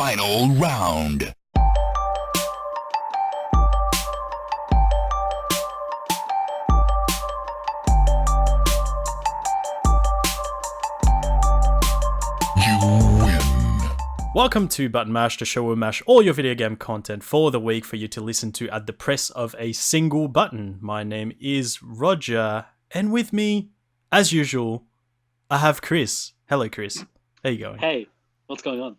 Final round. You win. Welcome to Button Mash, the show where we mash all your video game content for the week for you to listen to at the press of a single button. My name is Roger, and with me, as usual, I have Chris. Hello, Chris. How you going? Hey, what's going on?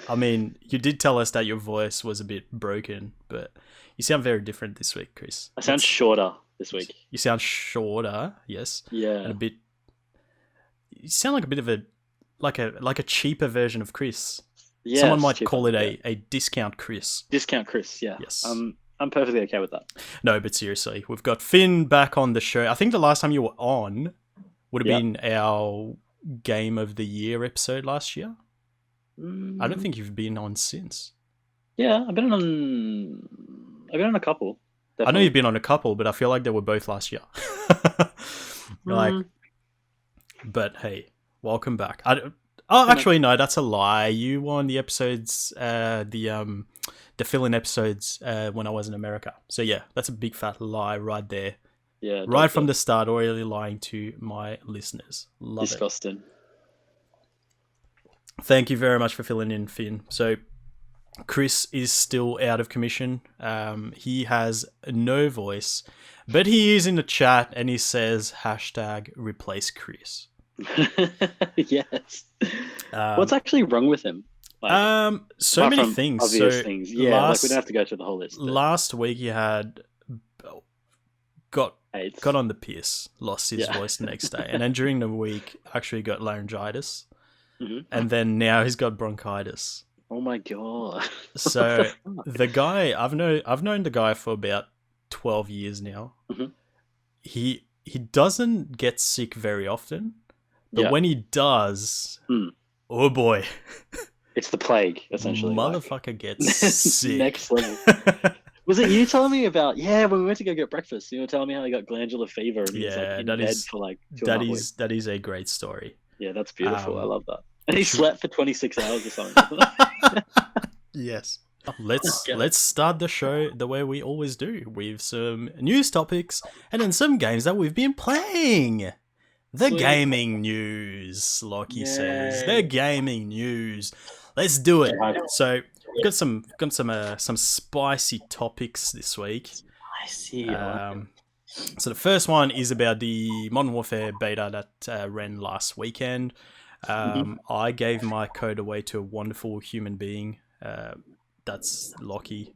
I mean, you did tell us that your voice was a bit broken, but you sound very different this week, Chris. I sound shorter this week. You sound shorter, yes. Yeah. And a bit... You sound like a bit of a... Like a cheaper version of Chris. Yeah. Someone might call it a discount Chris. Discount Chris, yeah. Yes. I'm perfectly okay with that. No, but seriously, we've got Finn back on the show. I think the last time you were on would have been our Game of the Year episode last year. I don't think you've been on since. Yeah, I've been on a couple. Definitely. I know you've been on a couple, but I feel like they were both last year. But hey, welcome back. Actually, no, that's a lie. You were on the episodes, the fill-in episodes when I was in America. So yeah, that's a big fat lie right there. Yeah, right from the start, already lying to my listeners. Love Disgusting. it. Thank you very much for filling in, Finn. So Chris is still out of commission. He has no voice, but he is in the chat and he says #replace Chris. Yes. What's actually wrong with him? So many things. Obvious things. Yeah, we don't have to go through the whole list. But... Last week he had got on the piss, lost his voice the next day, and then during the week actually got laryngitis, and then now he's got bronchitis. Oh my god! So the guy I've known the guy for about 12 years now. He doesn't get sick very often. But when he does, oh boy. It's the plague, essentially. Motherfucker gets sick. Next level. Was it you telling me about, when we went to go get breakfast, you were telling me how he got glandular fever and he was like in bed for like 2.5 weeks. That is a great story. Yeah, that's beautiful. I love that. And he slept for 26 hours or something. Yes. Let's start the show the way we always do, with some news topics and then some games that we've been playing. The gaming news, Lockie says. The gaming news. Let's do it. So we've got some spicy topics this week. Spicy. So the first one is about the Modern Warfare beta that ran last weekend. I gave my code away to a wonderful human being. That's Lockie.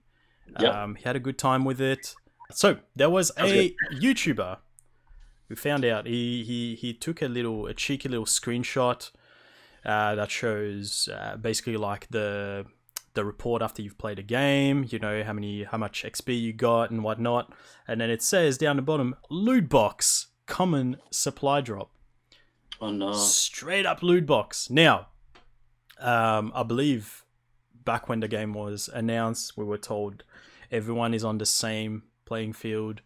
He had a good time with it. So there was a YouTuber who found out he took a cheeky little screenshot that shows basically like the report after you've played a game, you know, how much XP you got and whatnot, and then it says down the bottom, loot box, common supply drop. Oh no! Straight up loot box. Now, I believe back when the game was announced, we were told everyone is on the same playing field.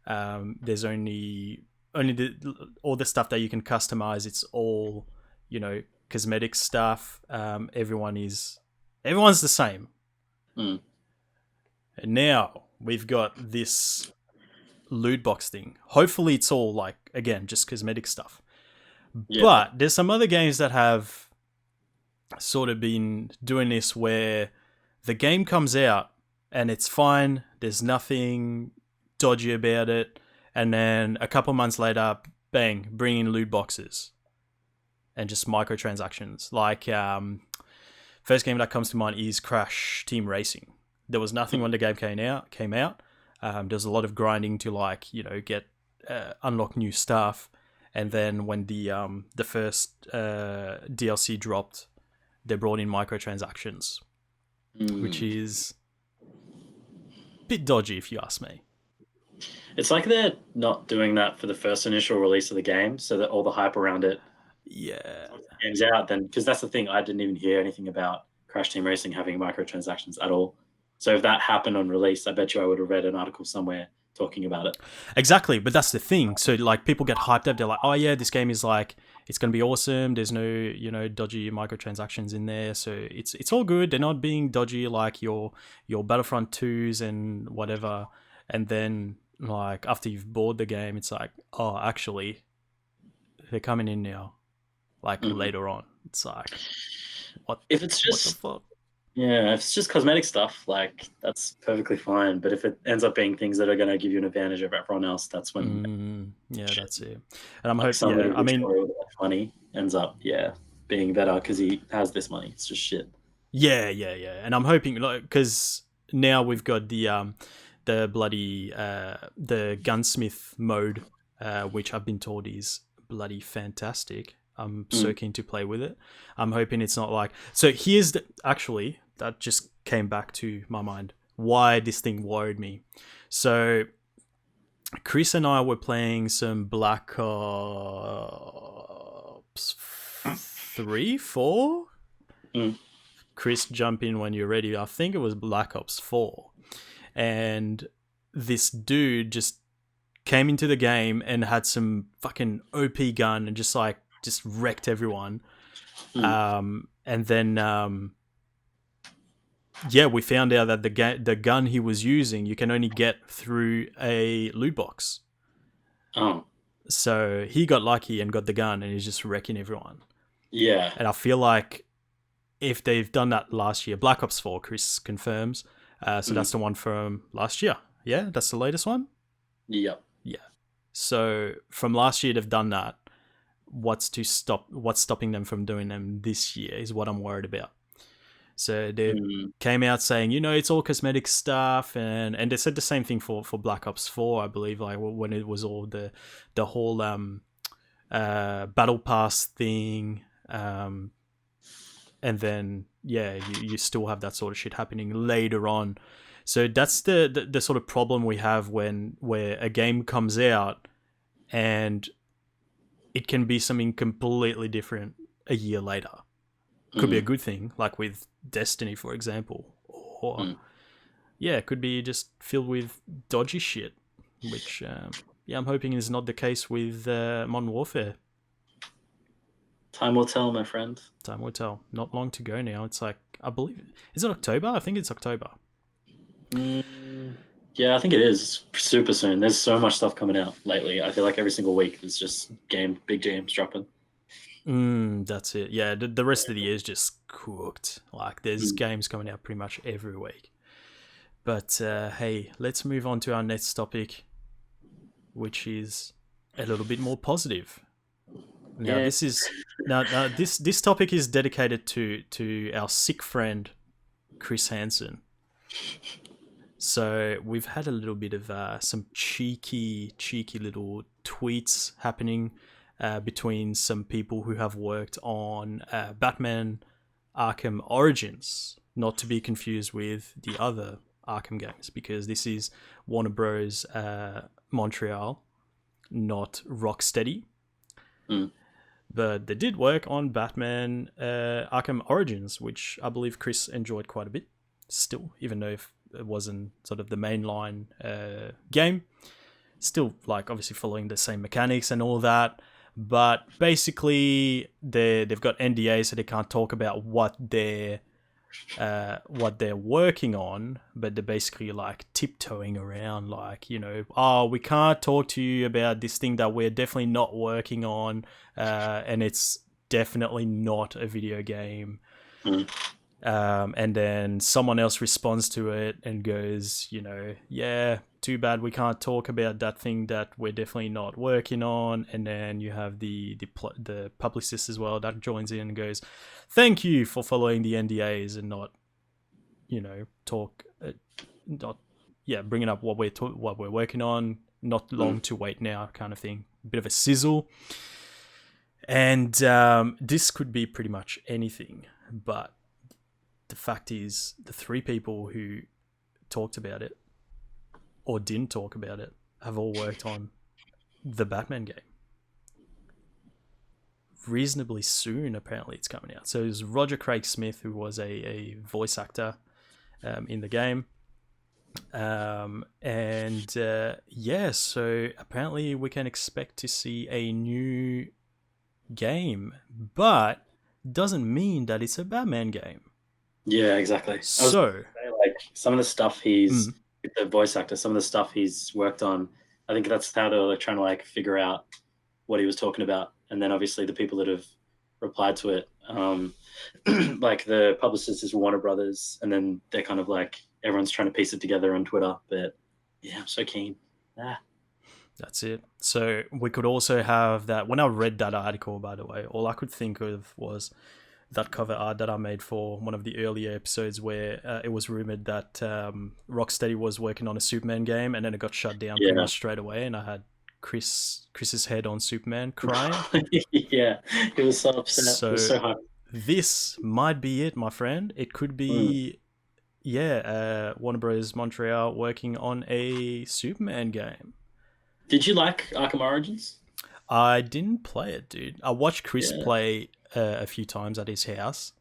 There's only all the stuff that you can customize. It's all, you know, cosmetic stuff. Everyone's the same. And now we've got this loot box thing. Hopefully it's all like, again, just cosmetic stuff. But there's some other games that have sort of been doing this where the game comes out and it's fine. There's nothing dodgy about it. And then a couple months later, bang, bring in loot boxes and just microtransactions. Like, first game that comes to mind is Crash Team Racing. There was nothing when the game came out. There was a lot of grinding to, like, you know, get unlock new stuff. And then when the first DLC dropped, they brought in microtransactions, which is a bit dodgy if you ask me. It's like they're not doing that for the first initial release of the game, so that all the hype around it game's out. Then, because that's the thing, I didn't even hear anything about Crash Team Racing having microtransactions at all. So if that happened on release, I bet you I would have read an article somewhere talking about it. Exactly, but that's the thing. So like people get hyped up. They're like, oh yeah, this game is like, it's gonna be awesome. There's no, you know, dodgy microtransactions in there, so it's all good. They're not being dodgy like your Battlefront 2s and whatever. And then like after you've bought the game, it's like, oh, actually, they're coming in now, like later on. It's like, what? If it's just, what the fuck? yeah, if it's just cosmetic stuff, like that's perfectly fine. But if it ends up being things that are going to give you an advantage over everyone else, that's when yeah, that's it. And I'm hoping, somebody I mean, with money ends up being better because he has this money. It's just shit. Yeah. And I'm hoping, like, because now we've got the bloody the gunsmith mode, which I've been told is bloody fantastic. I'm so keen to play with it. I'm hoping it's not like, so here's actually that just came back to my mind why this thing worried me. So Chris and I were playing some Black Ops 3, 4. Chris, jump in when you're ready. I think it was Black Ops 4. And this dude just came into the game and had some fucking OP gun and just wrecked everyone. And then, we found out that the gun he was using, you can only get through a loot box. Oh. So he got lucky and got the gun and he's just wrecking everyone. Yeah. And I feel like if they've done that last year, Black Ops 4, Chris confirms. So that's the one from last year. Yeah, that's the latest one? Yep. Yeah. So from last year, they've done that. What's stopping them from doing them this year is what I'm worried about. So they came out saying, you know, it's all cosmetic stuff, and they said the same thing for Black Ops 4, I believe, like when it was all the whole battle pass thing, and then you still have that sort of shit happening later on. So that's the sort of problem we have where a game comes out and it can be something completely different a year later. Could be a good thing, like with Destiny, for example. Or, it could be just filled with dodgy shit, which, I'm hoping is not the case with Modern Warfare. Time will tell, my friend. Time will tell. Not long to go now. It's like, I believe... Is it October? I think it's October. Yeah, I think it is super soon. There's so much stuff coming out lately. I feel like every single week there's just big games dropping. That's it. Yeah, the rest of the year is just cooked. Like, there's games coming out pretty much every week. But, hey, let's move on to our next topic, which is a little bit more positive. Now, this topic is dedicated to our sick friend, Chris Hansen. So we've had a little bit of some cheeky little tweets happening between some people who have worked on Batman Arkham Origins, not to be confused with the other Arkham games, because this is Warner Bros. Montreal, not Rocksteady. But they did work on Batman Arkham Origins, which I believe Chris enjoyed quite a bit still, even though if it wasn't sort of the mainline game. Still, like, obviously following the same mechanics and all that. But basically, they've got NDAs, so they can't talk about what they're working on. But they're basically like tiptoeing around, like, you know, oh, we can't talk to you about this thing that we're definitely not working on, and it's definitely not a video game. And then someone else responds to it and goes, you know, yeah, too bad we can't talk about that thing that we're definitely not working on. And then you have the publicist as well that joins in and goes, thank you for following the NDAs and not, you know, bringing up what we're working on. Not long to wait now, kind of thing. A bit of a sizzle. And this could be pretty much anything, but the fact is, the three people who talked about it or didn't talk about it have all worked on the Batman game. Reasonably soon, apparently, it's coming out. So it was Roger Craig Smith, who was a voice actor in the game. Yeah, so apparently we can expect to see a new game, but doesn't mean that it's a Batman game. Yeah, exactly. So, like some of the stuff he's Mm. with the voice actor, some of the stuff he's worked on, I think that's how they were trying to like figure out what he was talking about. And then obviously the people that have replied to it, like the publicist is Warner Brothers, and then they're kind of like everyone's trying to piece it together on Twitter. But yeah, I'm so keen. That's it. So we could also have that. When I read that article, by the way, all I could think of was that cover art that I made for one of the earlier episodes where it was rumored that Rocksteady was working on a Superman game, and then it got shut down pretty much straight away, and I had Chris's head on Superman crying. Yeah, he was so upset. So, it was so hard. This might be it, my friend. It could be, Warner Bros. Montreal working on a Superman game. Did you like Arkham Origins? I didn't play it, dude. I watched Chris play a few times at his house,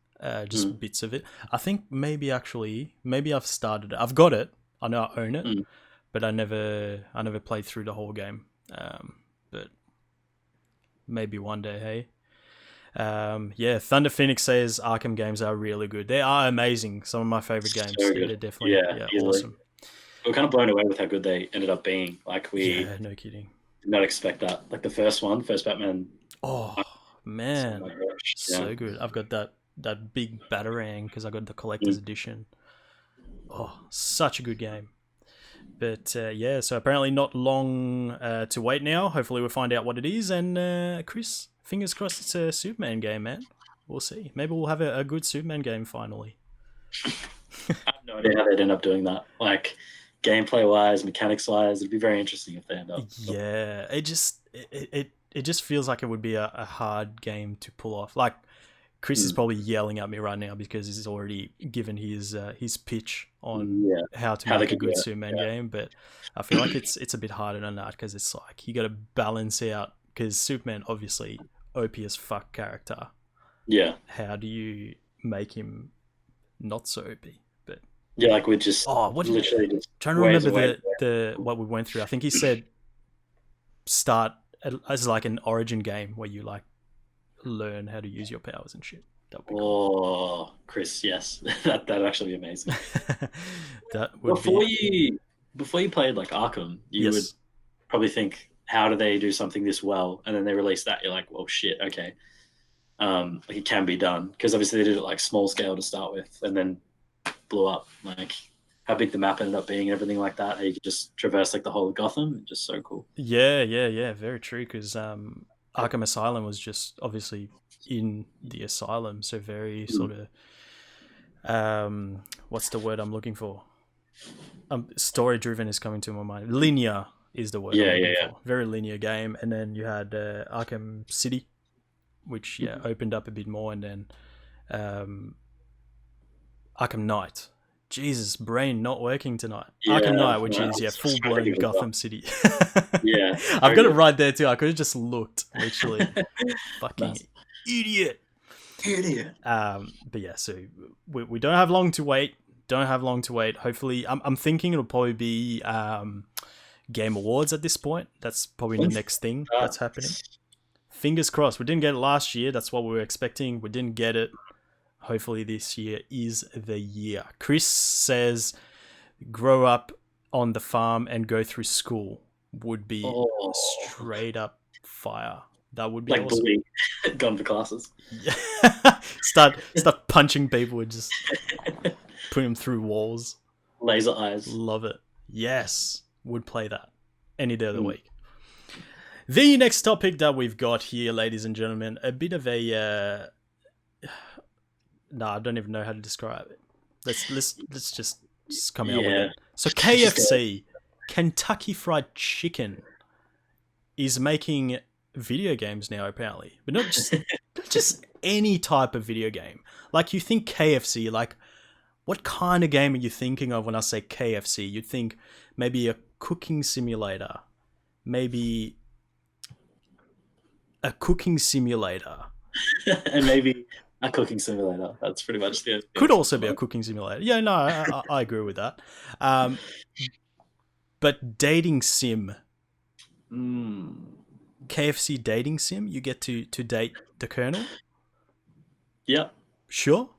just bits of it. I think maybe I've started it. I've got it. I know I own it, but I never played through the whole game. But maybe one day, hey. Thunder Phoenix says Arkham games are really good. They are amazing. Some of my favorite games. So They're definitely awesome. We were kind of blown away with how good they ended up being. Like no kidding. Did not expect that. Like the first Batman. Oh man, so good. I've got that big Batarang because I got the collector's edition. Oh, such a good game. But so apparently not long to wait now. Hopefully we'll find out what it is. And Chris, fingers crossed it's a Superman game, man. We'll see. Maybe we'll have a good Superman game finally. I have no idea how they'd end up doing that. Like gameplay wise, mechanics wise, it'd be very interesting if they end up. Yeah, it just feels like it would be a hard game to pull off. Like Chris is probably yelling at me right now because he's already given his pitch on how to make a good Superman game. But I feel like it's a bit harder than that because it's like you got to balance out because Superman obviously OP as fuck character. Yeah. How do you make him not so OP? But yeah, like we just literally just trying to remember the what we went through. I think he said start as like an origin game where you like learn how to use your powers and shit. That'd be cool. Chris, yes, that'd actually be amazing. That would before you played like Arkham, you would probably think, how do they do something this well? And then they release that, you're like, well, shit, okay. Like it can be done because obviously they did it like small scale to start with, and then blew up. Like how big the map ended up being and everything like that. How you could just traverse like the whole of Gotham. Just so cool. Yeah, very true. Because Arkham Asylum was just obviously in the asylum, so very sort of what's the word I'm looking for? Story driven is coming to my mind. Linear is the word. I'm looking for. Very linear game, and then you had Arkham City, which opened up a bit more, and then Arkham Knight. Jesus, brain not working tonight. Arkham Knight, which is full blown Gotham City. I've got it right there too. I could have just looked, literally. Fucking idiot. But yeah, so we don't have long to wait. Hopefully, I'm thinking it'll probably be Game Awards at this point. That's probably the next thing that's happening. Fingers crossed. We didn't get it last year. That's what we were expecting. We didn't get it. Hopefully this year is the year. Chris says grow up on the farm and go through school would be straight up fire. That would be like awesome. bully, gone for classes. Start punching people and just put them through walls. Laser eyes. Love it. Yes, would play that any day of the week. The next topic that we've got here, ladies and gentlemen, a bit of a I don't even know how to describe it. Let's just come out with it. So KFC, Kentucky Fried Chicken, is making video games now apparently, but not just any type of video game. Like you think KFC, like what kind of game are you thinking of when I say KFC? You'd think maybe a cooking simulator, maybe a cooking simulator, and maybe A cooking simulator. That's pretty much the Could also be a cooking simulator. Yeah, no, I agree with that. But dating sim, KFC dating sim, you get to date the Colonel. Yep. Sure.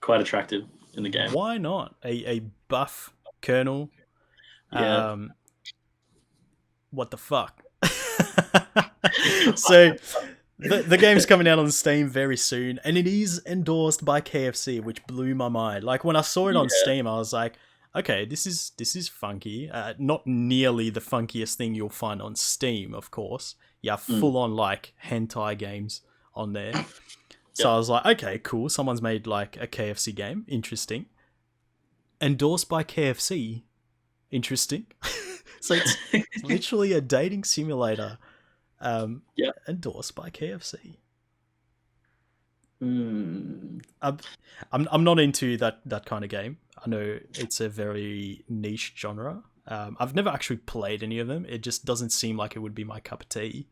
Quite attractive in the game. Why not? A buff Colonel. Yeah. What the fuck? So the game's coming out on Steam very soon, and it is endorsed by KFC, which blew my mind. Like when I saw it on Steam, I was like, okay, this is funky. Not nearly the funkiest thing you'll find on Steam, of course. Yeah, full on like hentai games on there. So I was like, okay, cool. Someone's made like a KFC game. Interesting. Endorsed by KFC. Interesting. So it's literally a dating simulator endorsed by KFC. I'm not into that kind of game. I know it's a very niche genre. I've never actually played any of them. It just doesn't seem like it would be my cup of tea.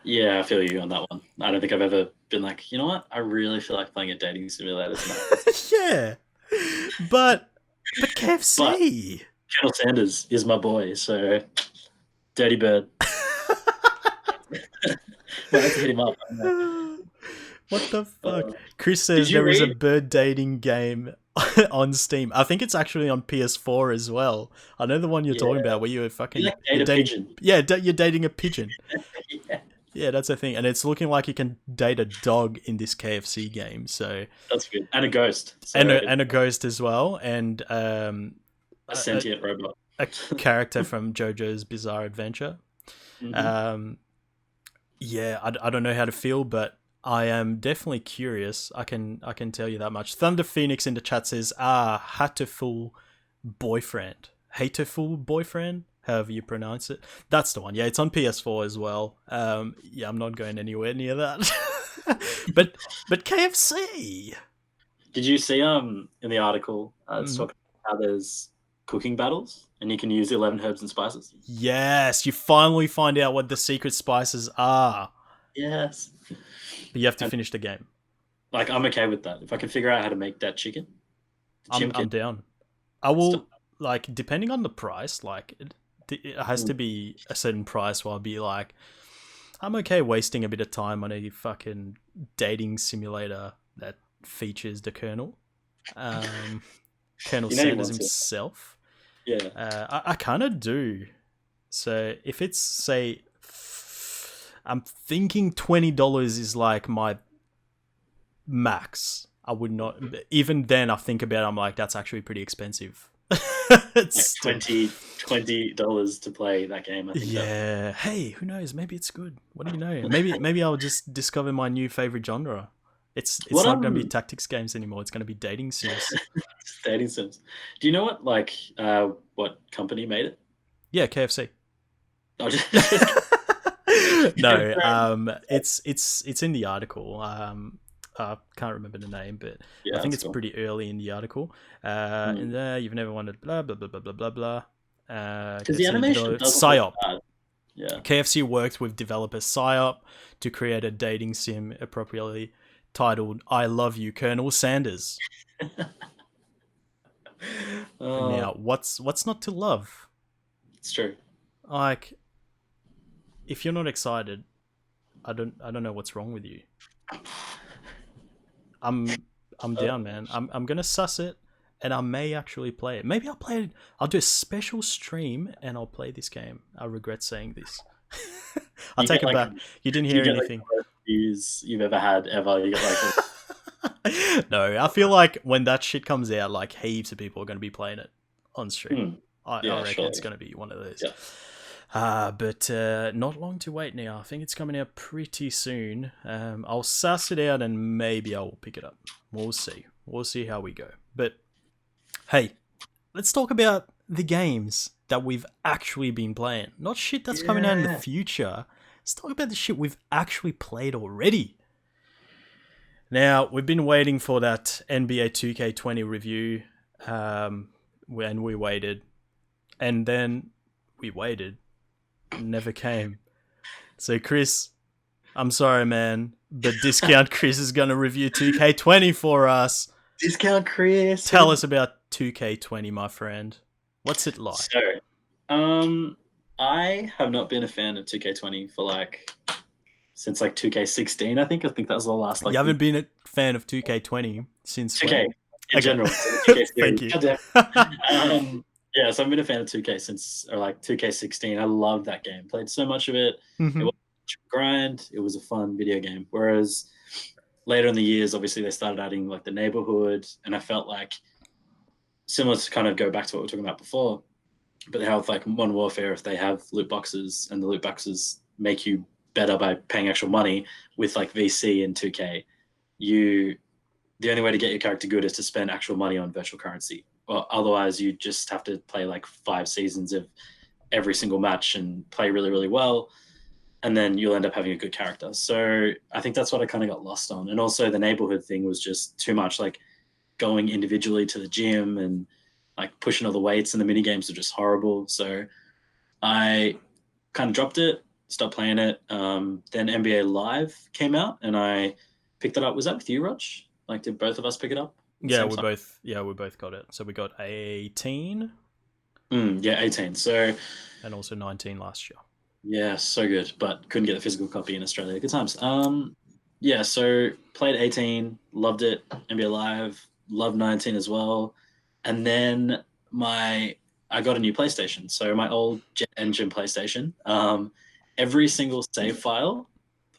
Yeah, I feel you on that one. I don't think I've ever been like, you know what? I really feel like playing a dating simulator tonight. Yeah, but KFC. But Colonel Sanders is my boy, so dirty bird. Might have to hit him up. What the fuck? Chris says there is a bird dating game on Steam. I think it's actually on PS4 as well. I know the one you're talking about where you're fucking you're dating a pigeon. Yeah, you're dating a pigeon. Yeah, that's the thing, and it's looking like you can date a dog in this KFC game. So that's good, and a ghost, and a ghost as well, and a sentient robot, a character from JoJo's Bizarre Adventure. Yeah, I don't know how to feel, but I am definitely curious. I can tell you that much. Thunder Phoenix in the chat says, Hateful Boyfriend. Hateful Boyfriend? However you pronounce it. That's the one. Yeah, it's on PS4 as well. Yeah, I'm not going anywhere near that. but KFC. Did you see in the article it's talking about how there's cooking battles and you can use 11 herbs and spices? Yes, you finally find out what the secret spices are. Yes. But you have to finish the game. Like, I'm okay with that. If I can figure out how to make that chicken, I'm down. I will, like, depending on the price, like, it has to be a certain price where I'll be like, I'm okay wasting a bit of time on a fucking dating simulator that features the Colonel. Colonel Sanders himself. Yeah. I kind of do. So if it's, say, I'm thinking $20 is like my max. I would not, even then I think about it, I'm like, that's actually pretty expensive. It's like $20 to play that game, I think. Yeah. Hey, who knows? Maybe it's good. What do you know? Maybe I'll just discover my new favorite genre. It's not going to be tactics games anymore. It's going to be dating sims. Dating sims. Do you know what what company made it? Yeah, KFC. Oh, No, it's in the article. I can't remember the name, but I think it's pretty early in the article. In there, you've never wanted blah blah blah blah blah blah blah. Because the animation PSYOP. Yeah. KFC worked with developer PSYOP to create a dating sim appropriately titled "I Love You, Colonel Sanders." Now, what's not to love? It's true. Like, if you're not excited, I don't know what's wrong with you. I'm down, man. I'm gonna suss it, and I may actually play it. Maybe I'll play it. I'll do a special stream, and I'll play this game. I regret saying this. I'll take it back. You didn't hear anything. Like, views you've ever had ever. You get like. No, I feel like when that shit comes out, like heaps of people are going to be playing it on stream. I reckon it's going to be one of those. Yeah. But not long to wait now. I think it's coming out pretty soon. I'll suss it out and maybe I will pick it up. We'll see. We'll see how we go. But hey, let's talk about the games that we've actually been playing. Not shit that's coming out in the future. Let's talk about the shit we've actually played already. Now, we've been waiting for that NBA 2K20 review, when we waited. And then we waited. Never came. So, Chris, I'm sorry, man, but Discount Chris is going to review 2K20 for us. Discount Chris. Tell us about 2K20, my friend. What's it like? So, I have not been a fan of 2K20 for since 2K16. I think that was the last. You haven't been a fan of 2K20 since 2K in general. So 2K Thank you. Yeah, so I've been a fan of 2K since 2K16. I loved that game. Played so much of it. Mhm. It was a grind. It was a fun video game. Whereas later in the years, obviously they started adding the neighborhood, and I felt similar to kind of go back to what we were talking about before. But they have Modern Warfare, if they have loot boxes, and the loot boxes make you better by paying actual money with VC and 2K, the only way to get your character good is to spend actual money on virtual currency. Well, otherwise you just have to play 5 seasons of every single match and play really, really well, and then you'll end up having a good character. So I think that's what I kind of got lost on. And also the neighborhood thing was just too much, going individually to the gym and pushing all the weights, and the mini games are just horrible. So I kind of dropped it, stopped playing it. Then NBA Live came out, and I picked it up. Was that with you, Rog? Did both of us pick it up? Yeah, we both got it. So we got 18. Yeah, 18. So, and also 19 last year. Yeah, so good, but couldn't get the physical copy in Australia. Good times. Yeah, so played 18, loved it. NBA Live, loved 19 as well. And then I got a new PlayStation. So my old Jet Engine PlayStation, every single save file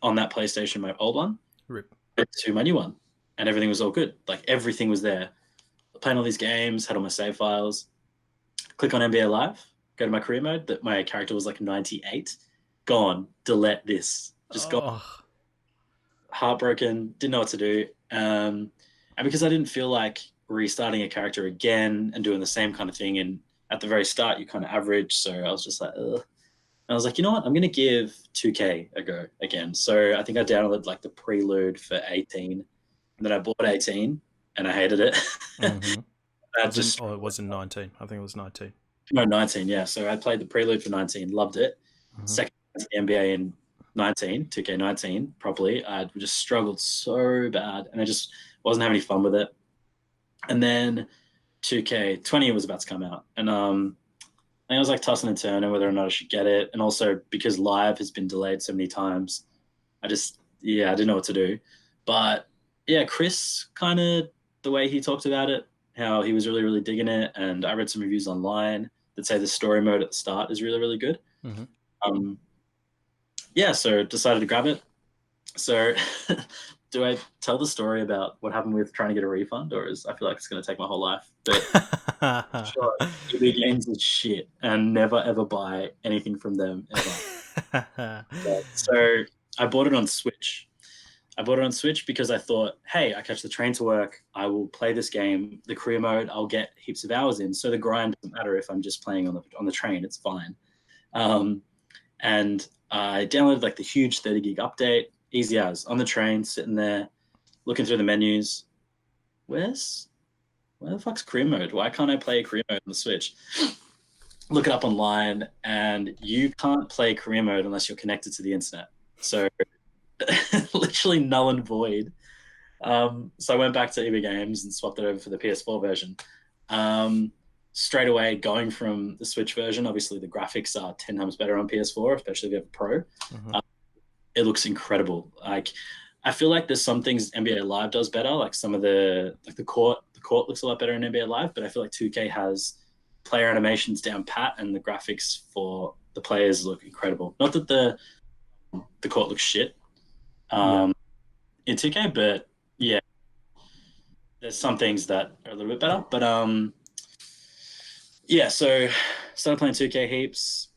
on that PlayStation, my old one, Rip. to my new one, and everything was all good. Everything was there. Playing all these games, had all my save files. Click on NBA Live, go to my career mode. That my character was 98. Gone. Delete this. Just gone. Heartbroken. Didn't know what to do. And because I didn't feel like restarting a character again and doing the same kind of thing, and at the very start you kind of average, so I was just ugh. And I was you know what, I'm gonna give 2K a go again. So I think I downloaded the prelude for 18, and then I bought 18 and I hated it. Mm-hmm. It wasn't 19. I think it was 19. No, 19. Yeah, so I played the prelude for 19, loved it. Mm-hmm. Second to the NBA in 19, 2K19 properly. I just struggled so bad, and I just wasn't having any fun with it. And then 2K20 was about to come out, and I think I was tossing and turning whether or not I should get it. And also because Live has been delayed so many times, I didn't know what to do. But yeah, Chris, kind of the way he talked about it, how he was really, really digging it, and I read some reviews online that say the story mode at the start is really, really good. Mm-hmm. Yeah, so decided to grab it. So do I tell the story about what happened with trying to get a refund, or I feel like it's going to take my whole life? But sure, EB Games is shit, and never ever buy anything from them ever. So I bought it on Switch. Because I thought, hey, I catch the train to work, I will play this game, the career mode, I'll get heaps of hours in. So the grind doesn't matter if I'm just playing on the train, it's fine. And I downloaded the huge 30 gig update, easy as on the train, sitting there, looking through the menus. Where the fuck's career mode? Why can't I play career mode on the Switch? Look it up online, and you can't play career mode unless you're connected to the internet. So literally null and void. So I went back to EB Games and swapped it over for the PS4 version. Straight away, going from the Switch version, obviously the graphics are 10 times better on PS4, especially if you have a Pro. Mm-hmm. It looks incredible. I feel like there's some things NBA Live does better, some of the court looks a lot better in NBA Live, but I feel like 2K has player animations down pat, and the graphics for the players look incredible. Not that the court looks shit in 2K, but yeah, there's some things that are a little bit better. But yeah, so started playing 2K heaps,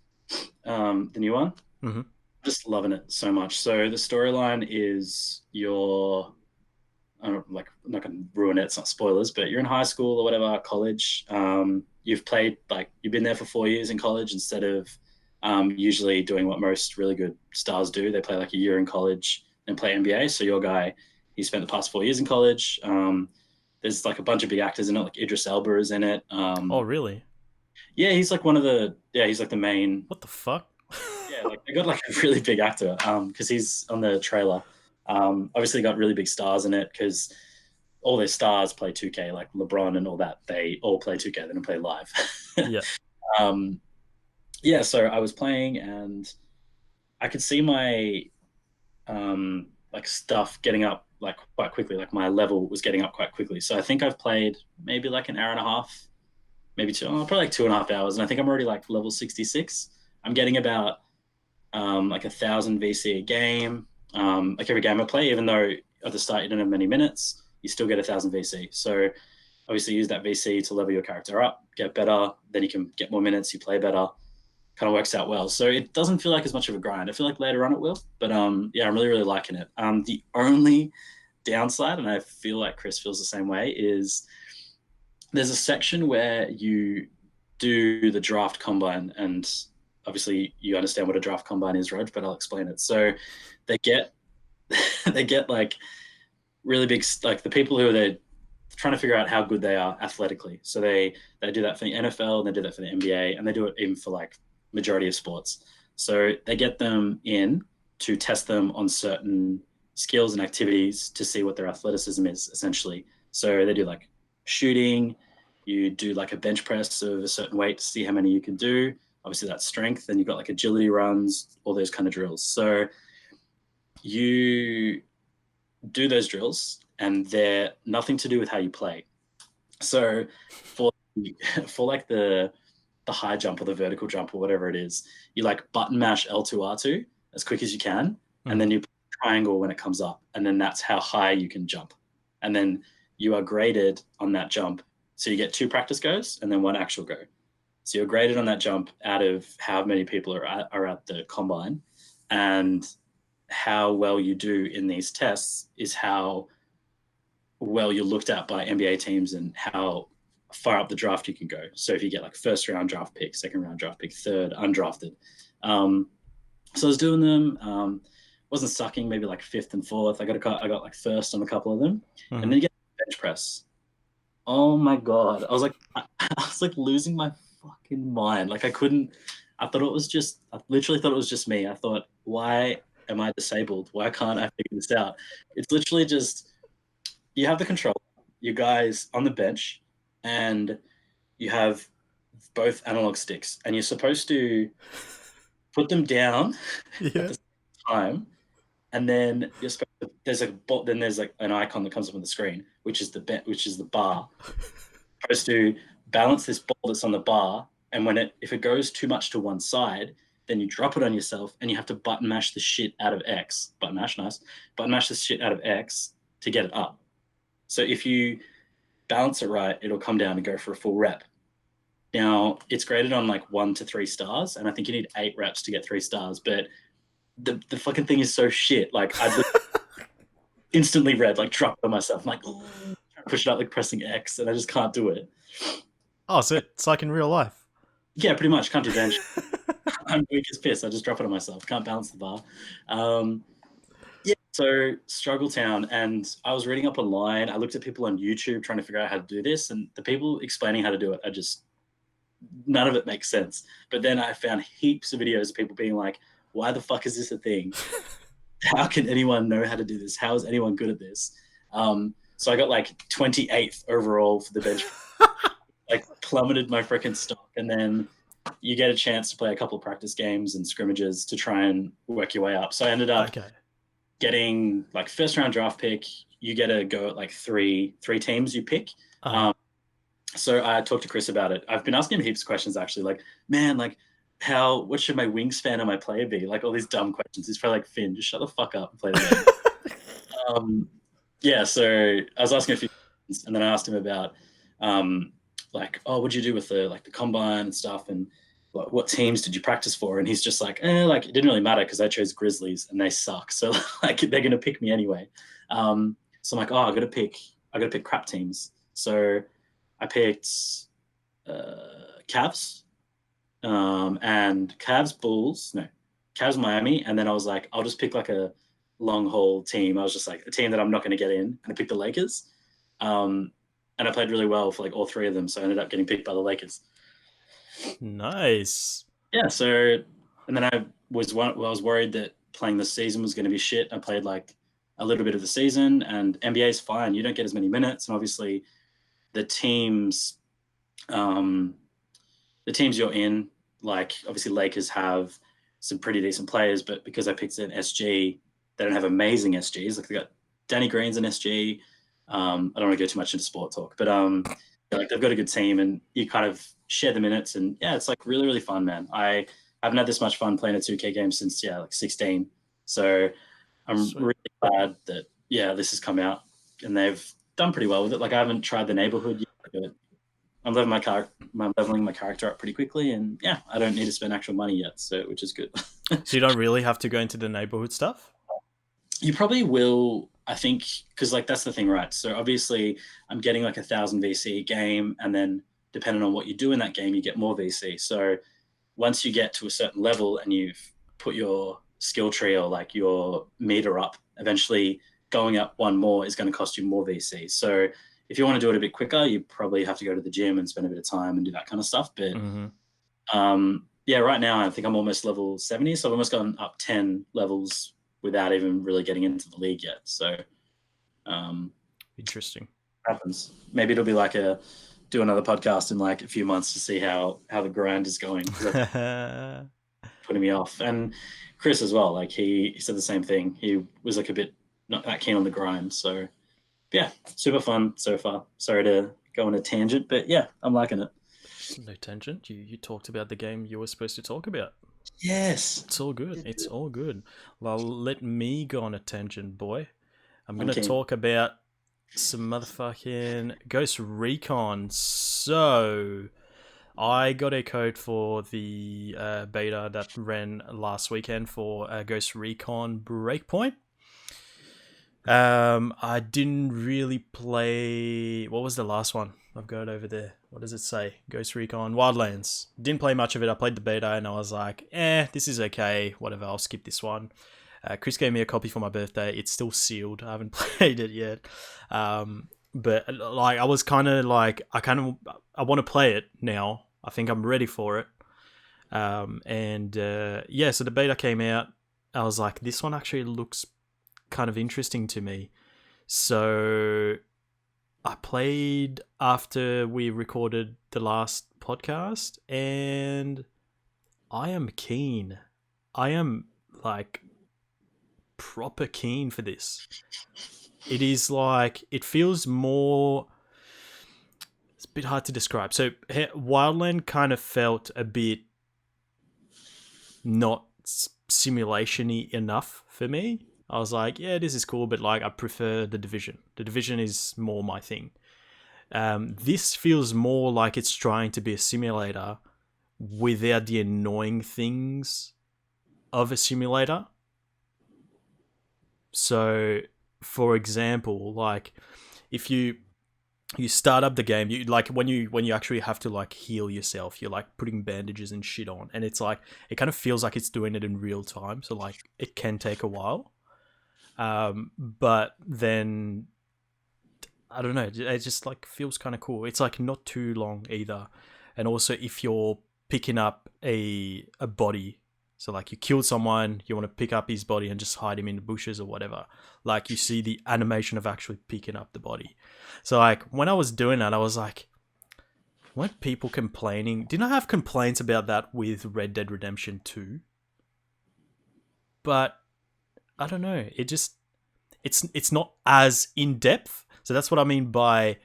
the new one. Mm-hmm. Just loving it so much. So the storyline is I'm not going to ruin it, it's not spoilers, but you're in high school or whatever, college. You've played, you've been there for 4 years in college instead of usually doing what most really good stars do. They play a year in college and play NBA. So your guy, he spent the past 4 years in college. There's a bunch of big actors in it, Idris Elba is in it. Oh, really? Yeah, he's he's the main. What the fuck? Yeah, like they got like a really big actor because he's on the trailer. Obviously got really big stars in it because all their stars play 2K, like LeBron and all that. They all play 2K. They don't play live. Yeah. Yeah. So I was playing and I could see my like stuff getting up like quite quickly. Like my level was getting up quite quickly. So I think I've played maybe like an hour and a half, maybe probably like 2.5 hours, and I think I'm already like level 66. I'm getting about like 1,000 VC a game. Like every game I play, even though at the start you don't have many minutes, you still get 1,000 VC. So obviously use that VC to level your character up, get better. Then you can get more minutes, you play better. Kind of works out well. So it doesn't feel like as much of a grind. I feel like later on it will, but yeah, I'm really, really liking it. The only downside, and I feel like Chris feels the same way, is there's a section where you do the draft combine, and obviously you understand what a draft combine is, Rog, but I'll explain it. So they get they get like really big, like the people who are trying to figure out how good they are athletically. So they do that for the NFL and they do that for the NBA, and they do it even for like majority of sports. So they get them in to test them on certain skills and activities to see what their athleticism is, essentially. So they do like shooting, you do like a bench press of a certain weight to see how many you can do. Obviously that's strength. Then you've got like agility runs, all those kind of drills. So you do those drills and they're nothing to do with how you play. So for like the high jump or the vertical jump or whatever it is, you like button mash L2 R2 as quick as you can, and then you triangle when it comes up, and then that's how high you can jump. And then you are graded on that jump. So you get 2 practice goes and then 1 actual go. So you're graded on that jump out of how many people are at the combine, and how well you do in these tests is how well you're looked at by NBA teams and how far up the draft you can go. So if you get like first round draft pick, second round draft pick, third undrafted. So I was doing them, wasn't sucking, maybe like 5th and 4th. I got like first on a couple of them. And then you get bench press. Oh my God. I was like losing my fucking mind. Like I literally thought it was just me. I thought, why am I disabled? Why can't I figure this out? It's literally just, you have the control, you guys on the bench, and you have both analog sticks, and you're supposed to put them down at the same time, and then you're supposed to, there's like an icon that comes up on the screen, which is the bar. You're supposed to balance this ball that's on the bar, and if it goes too much to one side, then you drop it on yourself, and you have to button mash the shit out of X. Button mash the shit out of X to get it up. So if you balance it right, it'll come down and go for a full rep. Now, it's graded on like 1 to 3 stars, and I think you need 8 reps to get 3 stars, but the fucking thing is so shit. Like, I instantly red, like, drop it on myself. I'm like, push it up, like, pressing X, and I just can't do it. Oh, so it's like in real life? Yeah, pretty much. Can't do bench. I'm weak as piss. I just drop it on myself. Can't balance the bar. Yeah, so Struggle Town, and I was reading up online. I looked at people on YouTube trying to figure out how to do this, and the people explaining how to do it none of it makes sense. But then I found heaps of videos of people being like, why the fuck is this a thing? How can anyone know how to do this? How is anyone good at this? So I got like 28th overall for the bench. Like plummeted my freaking stock, and then you get a chance to play a couple of practice games and scrimmages to try and work your way up. So I ended up getting like first round draft pick. You get to go at like three teams you pick. So I talked to Chris about it. I've been asking him heaps of questions actually, like, man, like what should my wingspan of my player be? Like all these dumb questions. He's probably like, Finn, just shut the fuck up and play the game. Yeah, so I was asking a few questions, and then I asked him about like, oh, what'd you do with the combine and stuff, and what teams did you practice for? And he's just like, like it didn't really matter because I chose Grizzlies and they suck, so like they're gonna pick me anyway. So I'm like, oh, I gotta pick crap teams. So I picked Cavs, and Cavs Miami, and then I was like, I'll just pick like a long haul team. I was just like a team that I'm not going to get in, and I picked the Lakers. And I played really well for like all 3 of them, so I ended up getting picked by the Lakers. Nice. Yeah, so And then I was worried that playing the season was going to be shit. I played like a little bit of the season, and NBA is fine. You don't get as many minutes, and obviously the teams, the teams you're in, like obviously Lakers have some pretty decent players, but because I picked an SG, they don't have amazing SGs. Like they got Danny Green's an SG. I don't want to go too much into sport talk, but like they've got a good team, and you kind of share the minutes, and yeah, it's like really fun, man. I haven't had this much fun playing a 2K game since like 16. So I'm really glad that this has come out, and they've done pretty well with it. Like I haven't tried the neighborhood yet, but I'm leveling my character up pretty quickly, and yeah, I don't need to spend actual money yet, so which is good. So you don't really have to go into the neighborhood stuff? You probably will, I think, because like that's the thing, right? So obviously I'm getting like 1,000 VC game, and then depending on what you do in that game, you get more VC. So once you get to a certain level and you've put your skill tree or like your meter up, eventually going up one more is going to cost you more VC. So if you want to do it a bit quicker, you probably have to go to the gym and spend a bit of time and do that kind of stuff. But right now I think I'm almost level 70, so I've almost gone up 10 levels without even really getting into the league yet. So interesting. Happens. Maybe it'll be like do another podcast in like a few months to see how the grind is going. Putting me off. And Chris as well, like he said the same thing. He was like a bit not that keen on the grind. So yeah, super fun so far. Sorry to go on a tangent, but yeah, I'm liking it. No tangent. You talked about the game you were supposed to talk about. Yes. It's all good. It's all good. Well, let me go on a tangent, boy. I'm going to talk about some motherfucking Ghost Recon. So, I got a code for the beta that ran last weekend for Ghost Recon Breakpoint. I didn't really play... What was the last one? I've got it over there. What does it say? Ghost Recon Wildlands. Didn't play much of it. I played the beta and I was like, this is okay. Whatever, I'll skip this one. Chris gave me a copy for my birthday. It's still sealed. I haven't played it yet. But like, I was kind of like, I want to play it now. I think I'm ready for it. So the beta came out. I was like, this one actually looks kind of interesting to me. So I played after we recorded the last podcast, and I am keen. I am like proper keen for this. It is like, it feels more, it's a bit hard to describe. So Wildland kind of felt a bit not simulation-y enough for me. I was like, yeah, this is cool, but like I prefer The Division. The Division is more my thing. This feels more like it's trying to be a simulator without the annoying things of a simulator. So, for example, like if you start up the game, you like when you actually have to like heal yourself, you're like putting bandages and shit on, and it's like it kind of feels like it's doing it in real time. So like it can take a while. But then I don't know, it just like feels kind of cool. It's like not too long either. And also if you're picking up a body, so like you killed someone, you want to pick up his body and just hide him in the bushes or whatever, like you see the animation of actually picking up the body. So like when I was doing that, I was like, weren't people complaining? Didn't I have complaints about that with Red Dead Redemption 2? But I don't know. It just, it's not as in depth. So that's what I mean by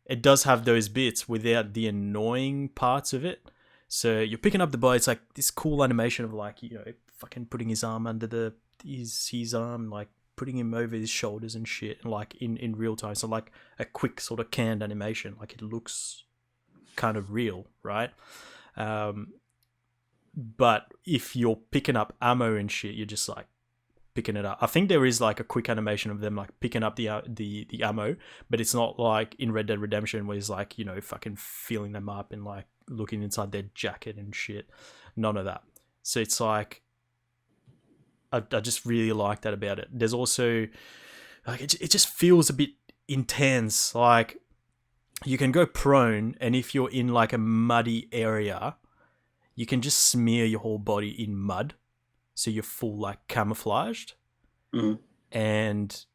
it does have those bits without the annoying parts of it. So you're picking up the body. It's like this cool animation of like, you know, fucking putting his arm under his arm, like putting him over his shoulders and shit, and like in real time. So like a quick sort of canned animation. Like it looks kind of real, right? But if you're picking up ammo and shit, you're just like picking it up. I think there is like a quick animation of them like picking up the ammo, but it's not like in Red Dead Redemption where it's like, you know, fucking feeling them up and like looking inside their jacket and shit. None of that. So it's like I just really like that about it. There's also like it just feels a bit intense. Like you can go prone, and if you're in like a muddy area, you can just smear your whole body in mud, so you're full like camouflaged. And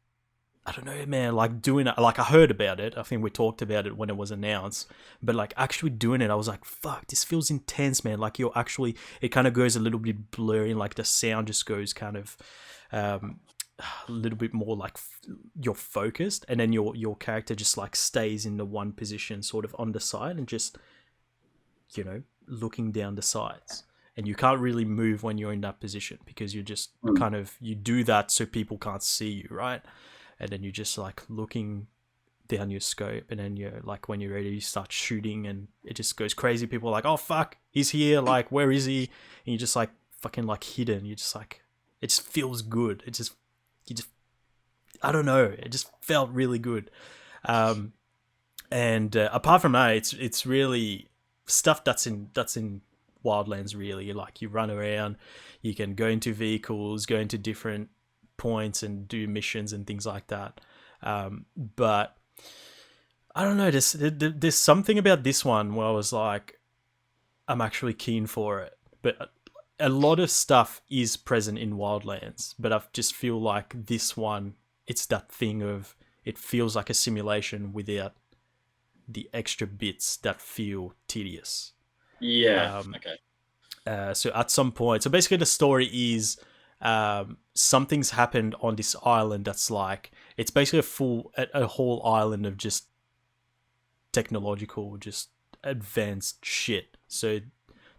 I don't know, man, like doing it, like I heard about it. I think we talked about it when it was announced, but like actually doing it, I was like, fuck, this feels intense, man. Like you're actually, it kind of goes a little bit blurry, and like the sound just goes kind of a little bit more like you're focused, and then your character just like stays in the one position sort of on the side and just, you know, looking down the sides. And you can't really move when you're in that position because you're just kind of, you do that so people can't see you, right? And then you're just like looking down your scope, and then you're like, when you're ready, you start shooting, and it just goes crazy. People are like, oh fuck, he's here, like where is he? And you're just like fucking like hidden. You're just like, it just feels good. It just, you just, I don't know, it just felt really good. And apart from that, it's really stuff that's in Wildlands. Really, like you run around, you can go into vehicles, go into different points and do missions and things like that. But I don't know, there's something about this one where I was like, I'm actually keen for it. But a lot of stuff is present in Wildlands, but I just feel like this one, it's that thing of, it feels like a simulation without the extra bits that feel tedious. Yeah. Okay. So at some point, so basically the story is, something's happened on this island that's like, it's basically a whole island of just technological, just advanced shit. So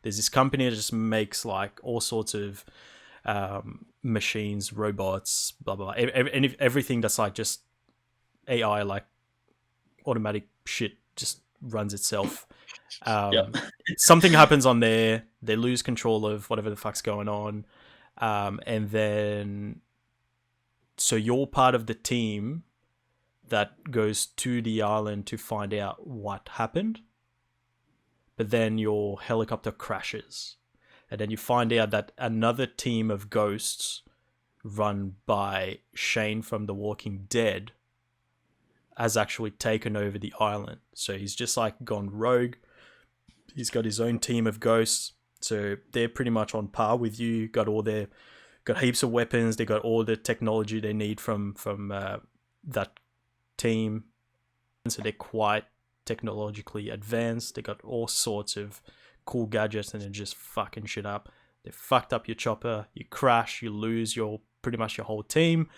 there's this company that just makes like all sorts of machines, robots, blah blah blah, everything that's like just AI, like automatic shit, just runs itself. Something happens on there, they lose control of whatever the fuck's going on. And then, so you're part of the team that goes to the island to find out what happened. But then your helicopter crashes. And then you find out that another team of ghosts run by Shane from The Walking Dead has actually taken over the island. So he's just like gone rogue. He's got his own team of ghosts. So they're pretty much on par with you. Got heaps of weapons. They got all the technology they need from that team. And so they're quite technologically advanced. They got all sorts of cool gadgets, and they're just fucking shit up. They fucked up your chopper. You crash. You lose pretty much your whole team.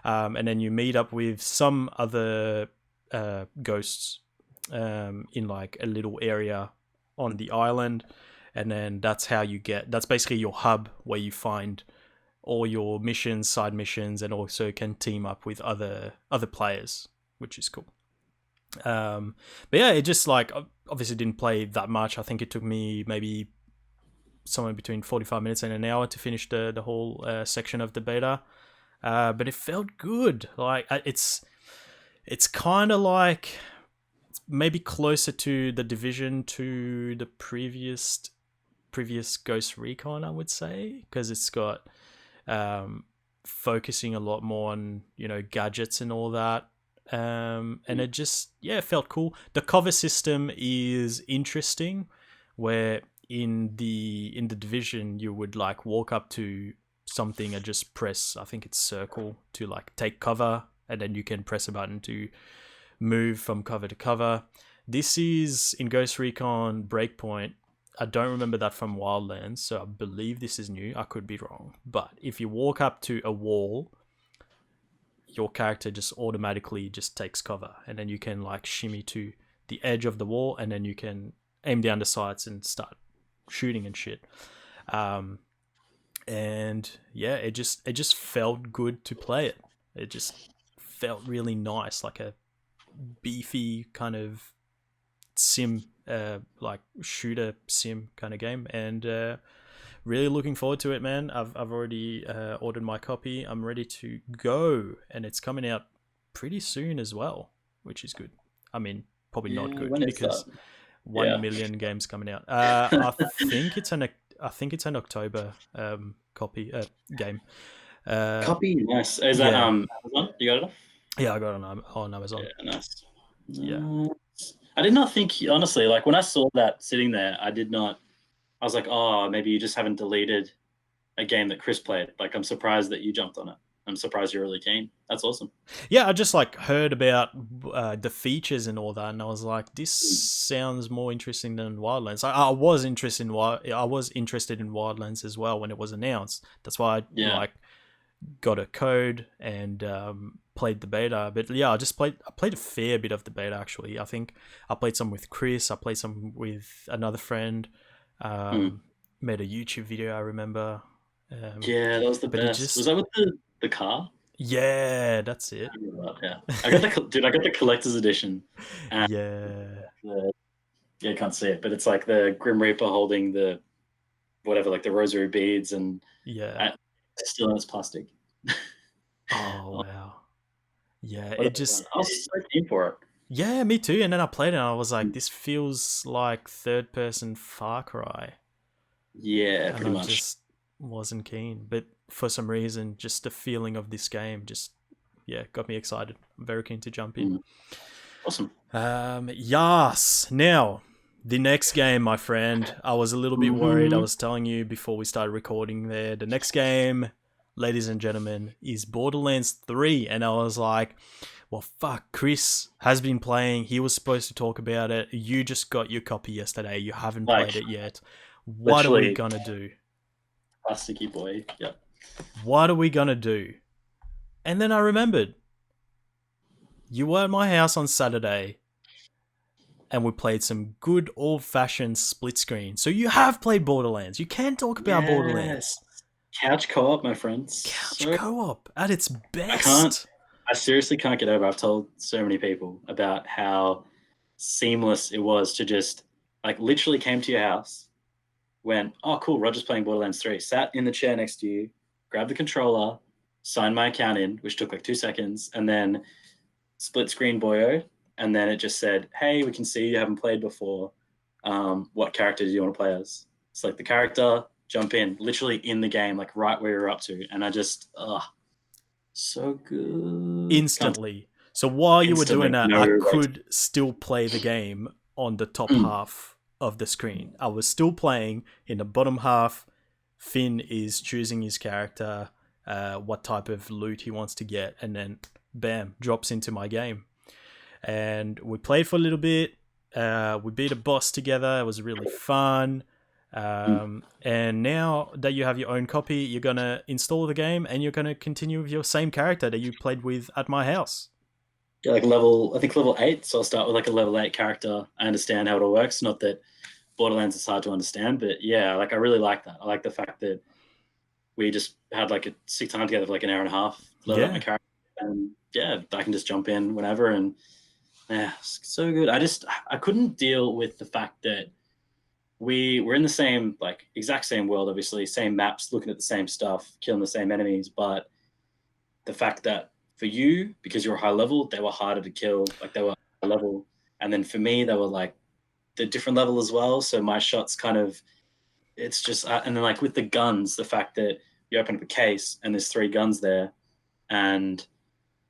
And then you meet up with some other ghosts in like a little area on the island. And then that's basically your hub where you find all your missions, side missions, and also can team up with other players, which is cool. But yeah, it just like, obviously didn't play that much. I think it took me maybe somewhere between 45 minutes and an hour to finish the whole section of the beta. But it felt good. Like it's kind of like maybe closer to the Division, to the previous Ghost Recon, I would say, because it's got focusing a lot more on, you know, gadgets and all that. And it just, it felt cool. The cover system is interesting, where in the Division you would like walk up to something and just press, I think it's circle, to like take cover, and then you can press a button to move from cover to cover. This is in Ghost Recon Breakpoint. I don't remember that from Wildlands, so I believe this is new. I could be wrong. But if you walk up to a wall, your character just automatically just takes cover, and then you can like shimmy to the edge of the wall, and then you can aim down the sights and start shooting and shit. And yeah, it just felt good to play it. It just felt really nice, like a beefy kind of sim, like shooter sim kind of game, and really looking forward to it, man. I've already ordered my copy. I'm ready to go, and it's coming out pretty soon as well, which is good. I mean, probably not good because 1 million games coming out. I think it's an October copy game. Copy, nice. Is that Amazon? You got it? Yeah, I got it on Amazon. Yeah, nice. Yeah. I did not think, honestly, like when I saw that sitting there, I was like, oh, maybe you just haven't deleted a game that Chris played. Like, I'm surprised that you jumped on it. I'm surprised you're really keen. That's awesome. Yeah, I just like heard about the features and all that, and I was like, this sounds more interesting than Wildlands. I was interested in Wildlands as well when it was announced. That's why I like got a code and played the beta. But yeah, I played a fair bit of the beta actually. I think I played some with Chris. I played some with another friend. Made a YouTube video. I remember. Yeah, that was the best. Was that with the car? Yeah, that's it. Yeah, I got the collector's edition. Yeah, you can't see it, but it's like the Grim Reaper holding the whatever, like the rosary beads, and still in its plastic. Oh wow. Yeah, I was so keen for it. Yeah, me too. And then I played it and I was like, this feels like third person Far Cry. Yeah, and pretty much. Just wasn't keen, but for some reason, just the feeling of this game just got me excited. I'm very keen to jump in. Awesome. Yes. Now, the next game, my friend, I was a little bit worried. I was telling you before we started recording there. The next game, ladies and gentlemen, is Borderlands 3. And I was like, well, fuck, Chris has been playing. He was supposed to talk about it. You just got your copy yesterday. You haven't played it yet. What are we going to do? Plasticky boy. Yep. What are we going to do? And then I remembered. You were at my house on Saturday and we played some good old-fashioned split screen. So you have played Borderlands. You can talk about Borderlands. Couch co-op, my friends. Couch co-op at its best. I seriously can't get over. I've told so many people about how seamless it was to just, like, literally came to your house, went, oh, cool, Roger's playing Borderlands 3, sat in the chair next to you, grabbed the controller, signed my account in, which took like 2 seconds, and then split screen boyo, and then it just said, hey, we can see you haven't played before. What character do you want to play as? Select the character, jump in, literally in the game, like right where you're up to. And I just, so good. Instantly. So while you were doing that, I could still play the game on the top half of the screen. I was still playing in the bottom half. Finn is choosing his character, what type of loot he wants to get, and then bam, drops into my game. And we played for a little bit. We beat a boss together. It was really fun. And now that you have your own copy, you're going to install the game and you're going to continue with your same character that you played with at my house. Yeah, like level 8. So I'll start with like a level 8 character. I understand how it all works. Not that Borderlands is hard to understand, but yeah, like I really like that. I like the fact that we just had like a sick time together for like an hour and a half. Load up my character, and yeah, I can just jump in whenever, and yeah, it's so good. I couldn't deal with the fact that we were in the same, like exact same world, obviously, same maps, looking at the same stuff, killing the same enemies, but the fact that for you, because you're high level, they were harder to kill, like they were high level, and then for me, they were like the different level as well. So my shots kind of, it's just, and then like with the guns, the fact that you open up a case and there's 3 guns there, and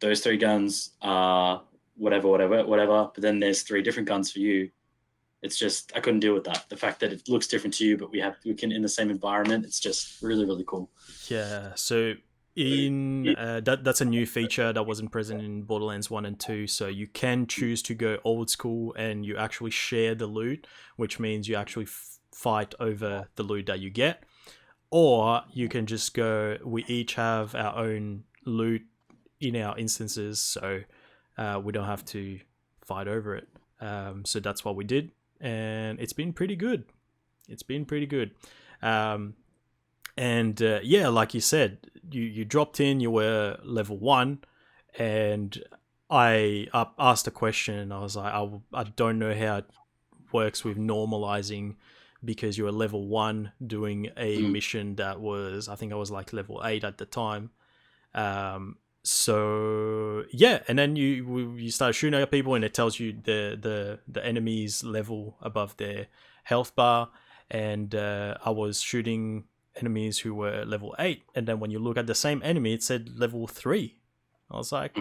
those 3 guns are whatever, but then there's 3 different guns for you. It's just, I couldn't deal with that. The fact that it looks different to you, but we can in the same environment. It's just really, really cool. Yeah. So that's a new feature that wasn't present in Borderlands 1 and 2. So you can choose to go old school and you actually share the loot, which means you actually fight over the loot that you get. Or you can just go, we each have our own loot in our instances, so we don't have to fight over it. So that's what we did, and it's been pretty good. And like you said, you dropped in, you were level 1, and I asked a question. I was like, I don't know how it works with normalizing, because you were level 1 doing a mission that was, I think I was like level 8 at the time. So yeah, and then you start shooting at people, and it tells you the enemy's level above their health bar, and I was shooting enemies who were level 8, and then when you look at the same enemy, it said level 3. I was like,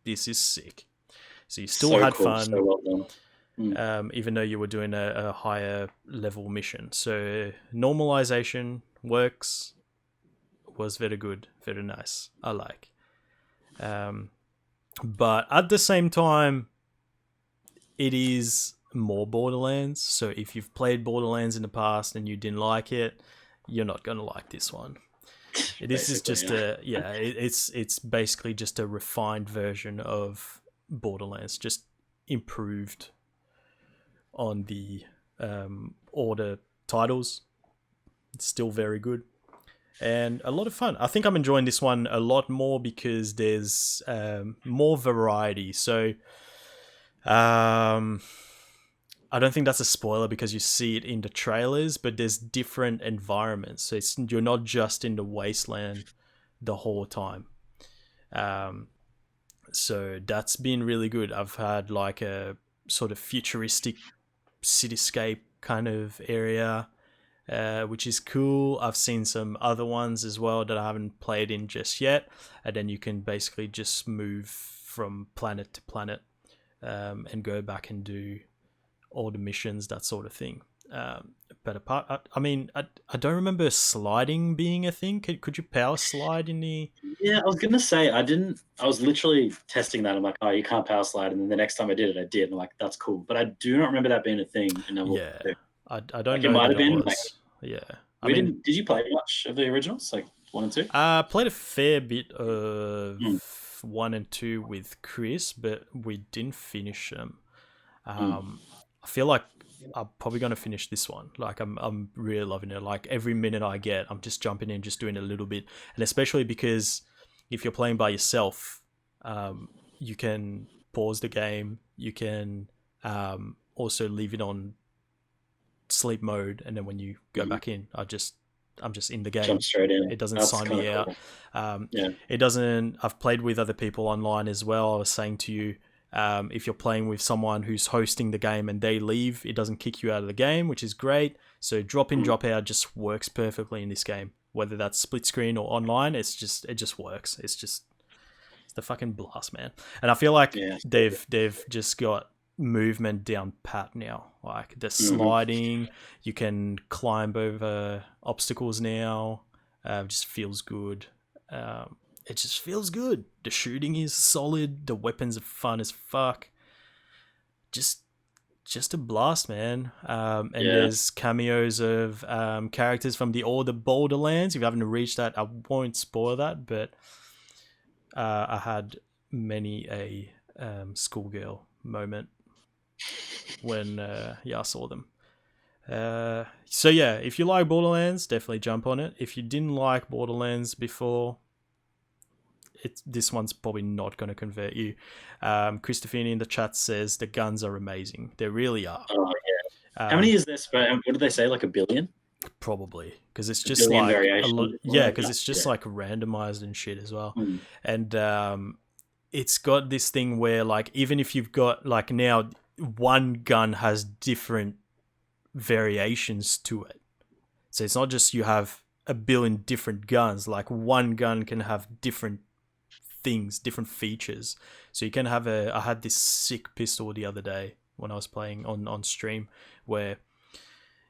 this is sick. So you still had fun. So well done. even though you were doing a higher level mission. So normalization works, was very good, very nice. I like. But at the same time, it is more Borderlands. So if you've played Borderlands in the past and you didn't like it, you're not gonna like this one. This is just it's basically just a refined version of Borderlands, just improved on the order titles. It's still very good and a lot of fun. I think I'm enjoying this one a lot more because there's more variety. So I don't think that's a spoiler because you see it in the trailers, but there's different environments. So you're not just in the wasteland the whole time. So that's been really good. I've had like a sort of futuristic cityscape kind of area, which is cool. I've seen some other ones as well that I haven't played in just yet. And then you can basically just move from planet to planet and go back and do all the missions, that sort of thing. But apart, I mean, I don't remember sliding being a thing. Could you power slide in the? Yeah, I was gonna say I didn't. I was literally testing that. I'm like, oh, you can't power slide, and then the next time I did it, I did. And I'm like, that's cool. But I do not remember that being a thing. Yeah, I don't like know. It might have been. Was. Like, yeah, I mean, did you play much of the originals, like 1 and 2? I played a fair bit of 1 and 2 with Chris, but we didn't finish them. I feel like I'm probably gonna finish this one. Like I'm really loving it. Like every minute I get, I'm just jumping in, just doing a little bit, and especially because if you're playing by yourself, you can pause the game. You can also leave it on sleep mode, and then when you go back in, I'm just in the game. Jump straight in. It doesn't That's sign me cool. out. It doesn't. I've played with other people online as well. I was saying to you. If you're playing with someone who's hosting the game and they leave, it doesn't kick you out of the game, which is great. So drop in, drop out just works perfectly in this game. Whether that's split screen or online, it just works. It's the fucking blast, man. And I feel like they've just got movement down pat now. Like the sliding, you can climb over obstacles now. Just feels good. It just feels good. The shooting is solid. The weapons are fun as fuck. Just a blast, man. There's cameos of characters from the older Borderlands. If you haven't reached that, I won't spoil that. But I had many a schoolgirl moment when I saw them. So yeah, if you like Borderlands, definitely jump on it. If you didn't like Borderlands before, this one's probably not going to convert you. Christophini in the chat says the guns are amazing. They really are. Oh yeah. How many is this? What did they say? Like 1 billion? Probably, because it's just like because it's just like randomized and shit as well. And it's got this thing where like even if you've got like now one gun has different variations to it, so it's not just you have 1 billion different guns. Like one gun can have different things, different features. So you can have I had this sick pistol the other day when I was playing on stream where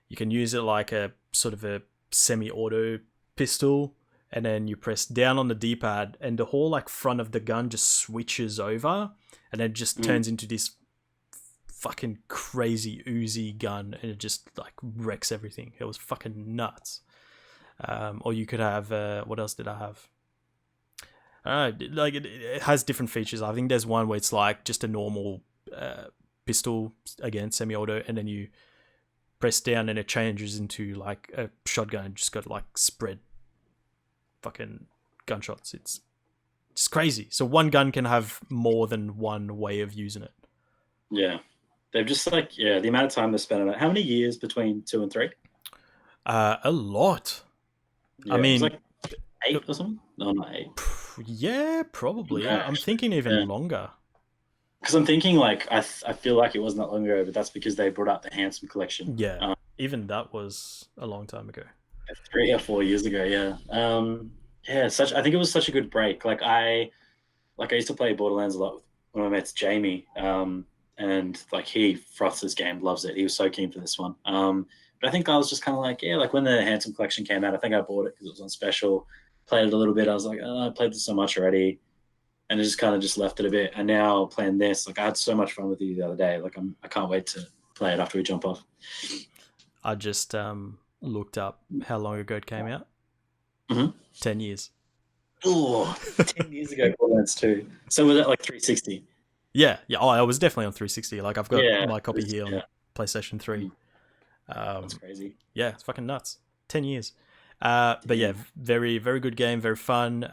you can use it like a sort of a semi-auto pistol, and then you press down on the D-pad and the whole like front of the gun just switches over and then it just turns into this fucking crazy Uzi gun, and it just like wrecks everything. It was fucking nuts. Or you could have what else did I have? Like it has different features. I think there's one where it's like just a normal pistol, again semi-auto, and then you press down and it changes into like a shotgun and just got like spread fucking gunshots. It's just crazy. So one gun can have more than one way of using it. Yeah, they've just like the amount of time they spent on it. How many years between 2 and 3? A lot. Yeah, I mean, like 8 or something. No, not 8. Yeah, probably. Yeah. I'm thinking even longer. Because I'm thinking like I feel like it wasn't that long ago, but that's because they brought out the Handsome collection. Yeah, even that was a long time ago. 3 or 4 years ago. Yeah. I think it was such a good break. Like I used to play Borderlands a lot with one of my mates, Jamie. and like he froths this game, loves it. He was so keen for this one. But I think I was just kind of like, yeah, like when the Handsome Collection came out, I think I bought it because it was on special. Played it a little bit. I was like, oh, I played this so much already, and I just kind of just left it a bit. And now playing this, like I had so much fun with you the other day. Like I can't wait to play it after we jump off. I just looked up how long ago it came out. 10 years. Oh, 10 years ago, Borderlands 2. So was that like 360? Yeah. Oh, I was definitely on 360. Like I've got my copy here on PlayStation 3. That's crazy. Yeah, it's fucking nuts. 10 years. But yeah, very, very good game, very fun.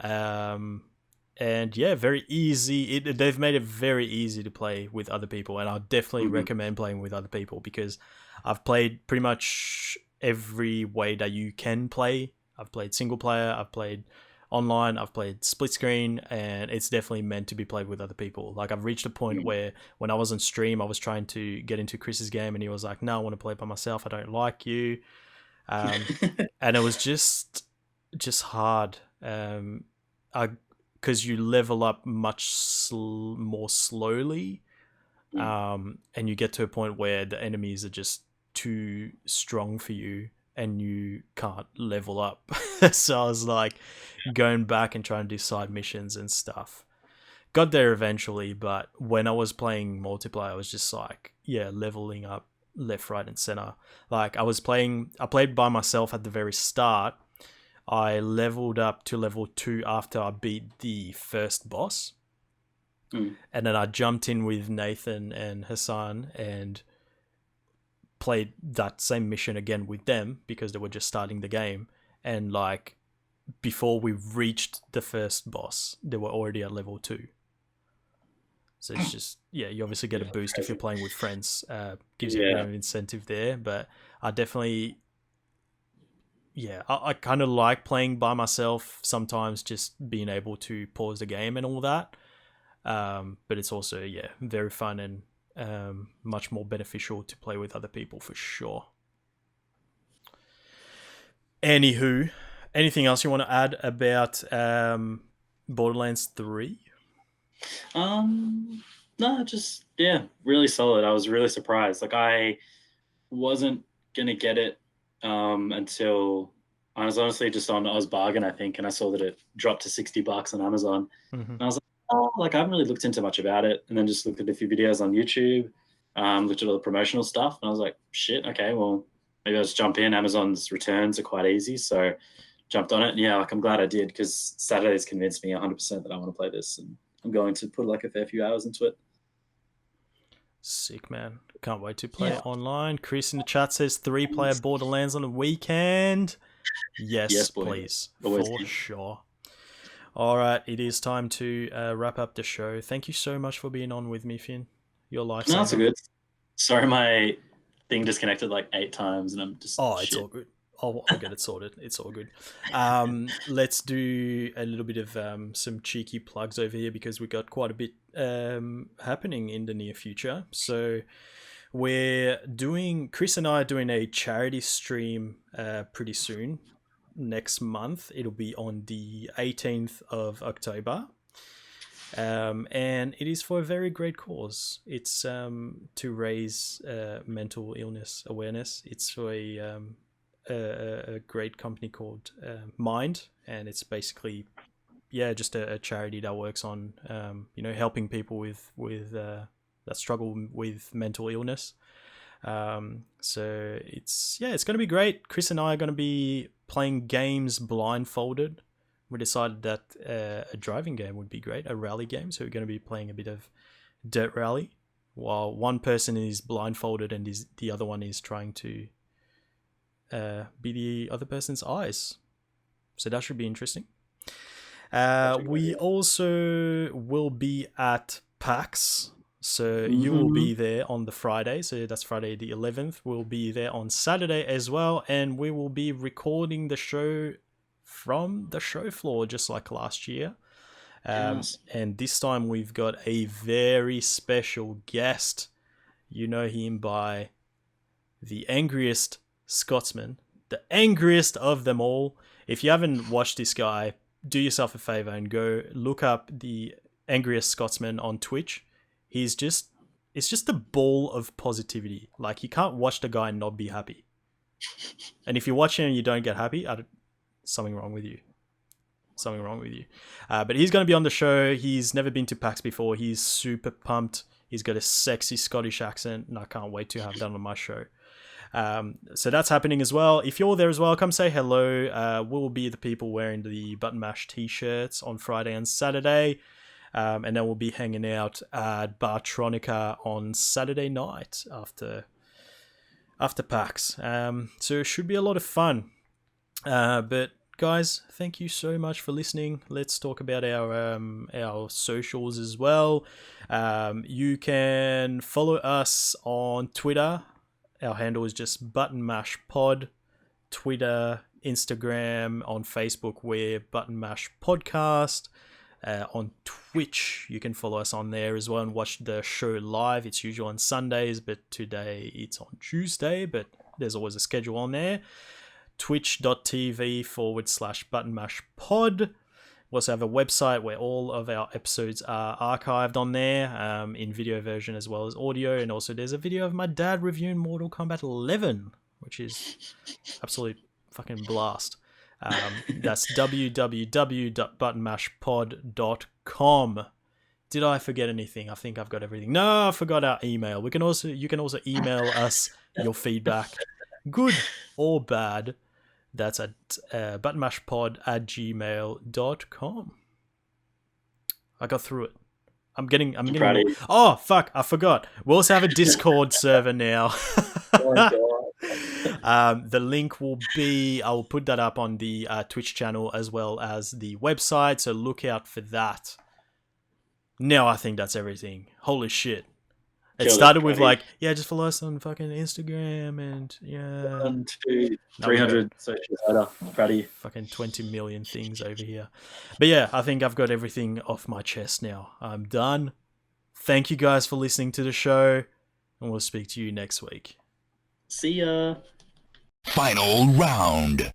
And yeah, very easy. They've made it very easy to play with other people, and I definitely recommend playing with other people because I've played pretty much every way that you can play. I've played single player, I've played online, I've played split screen, and it's definitely meant to be played with other people. Like I've reached a point where when I was on stream, I was trying to get into Chris's game, and he was like, "No, I want to play by myself. I don't like you," and it was just hard. Because you level up much more slowly, and you get to a point where the enemies are just too strong for you, and you can't level up. So I was like going back and trying to do side missions and stuff. Got there eventually, but when I was playing multiplayer, I was just like, leveling up left, right, and center. Like I played by myself at the very start. I leveled up to level 2 after I beat the first boss. And then I jumped in with Nathan and Hassan and played that same mission again with them because they were just starting the game. And like before we reached the first boss, they were already at level 2. So it's just, you obviously get a boost if you're playing with friends. Gives you a bit of an incentive there. But I definitely... I kind of like playing by myself sometimes, just being able to pause the game and all that. But it's also, very fun and much more beneficial to play with other people for sure. Anywho, anything else you want to add about Borderlands 3? No, just, really solid. I was really surprised. Like I wasn't going to get it until I was honestly just on Ozbargain, I think, and I saw that it dropped to $60 on Amazon. And I was like, I haven't really looked into much about it, and then just looked at a few videos on YouTube, looked at all the promotional stuff, and I was like, shit, okay, well, maybe I'll just jump in. Amazon's returns are quite easy, so jumped on it. And I'm glad I did, because Saturday's convinced me 100% that I want to play this, and I'm going to put like a fair few hours into it. Sick, man. Can't wait to play it online. Chris in the chat says 3-player Borderlands on the weekend. Yes, please. For sure. All right, it is time to wrap up the show. Thank you so much for being on with me, Finn. Your life. No, that's good. Sorry, my thing disconnected like 8 times, and I'm just... It's all good. I'll get it sorted. It's all good. Let's do a little bit of some cheeky plugs over here because we got quite a bit happening in the near future. So Chris and I are doing a charity stream pretty soon. Next month. It'll be on the 18th of October. And it is for a very great cause. It's to raise mental illness awareness. It's for a great company called Mind, and it's basically just a charity that works on helping people with that struggle with mental illness. So it's going to be great. Chris and I are going to be playing games blindfolded. We decided that a driving game would be great, a rally game, so we're going to be playing a bit of Dirt Rally while one person is blindfolded and the other one is trying to be the other person's eyes. So that should be interesting. We also will be at PAX. So you will be there on the Friday. So that's Friday the 11th. We'll be there on Saturday as well. And we will be recording the show from the show floor just like last year. And this time we've got a very special guest. You know him by the angriest Scotsman, the angriest of them all. If you haven't watched this guy, do yourself a favor and go look up the angriest Scotsman on Twitch. He's just it's just a ball of positivity. Like, you can't watch the guy and not be happy. And if you watch him and you don't get happy, something wrong with you. Something wrong with you. But he's going to be on the show. He's never been to PAX before. He's super pumped. He's got a sexy Scottish accent, and I can't wait to have that on my show. So that's happening as well. If you're there as well, come say hello. We'll be the people wearing the Button Mash t-shirts on Friday and Saturday. And then we'll be hanging out at Bartronica on Saturday night after PAX. So it should be a lot of fun. But guys, thank you so much for listening. Let's talk about our socials as well. You can follow us on Twitter. Our handle is just Button Mash Pod. Twitter, Instagram, on Facebook, we're Button Mash Podcast. On Twitch, you can follow us on there as well and watch the show live. It's usually on Sundays, but today it's on Tuesday, but there's always a schedule on there. Twitch.tv/Button Mash Pod. We also have a website where all of our episodes are archived on there, in video version as well as audio. And also there's a video of my dad reviewing Mortal Kombat 11, which is absolute fucking blast. That's www.buttonmashpod.com. Did I forget anything? I think I've got everything. No, I forgot our email. You can also email us your feedback, good or bad. That's at buttonmashpod@gmail.com. I got through it. I'm getting. Oh fuck! I forgot. We also have a Discord server now. Oh my God. The link will be. I will put that up on the Twitch channel as well as the website. So look out for that. Now I think that's everything. Holy shit! It started with like, just follow us on fucking Instagram and 1, 2, 300 socials later. Proud fucking 20 million things over here. But yeah, I think I've got everything off my chest now. I'm done. Thank you guys for listening to the show, and we'll speak to you next week. See ya. Final round.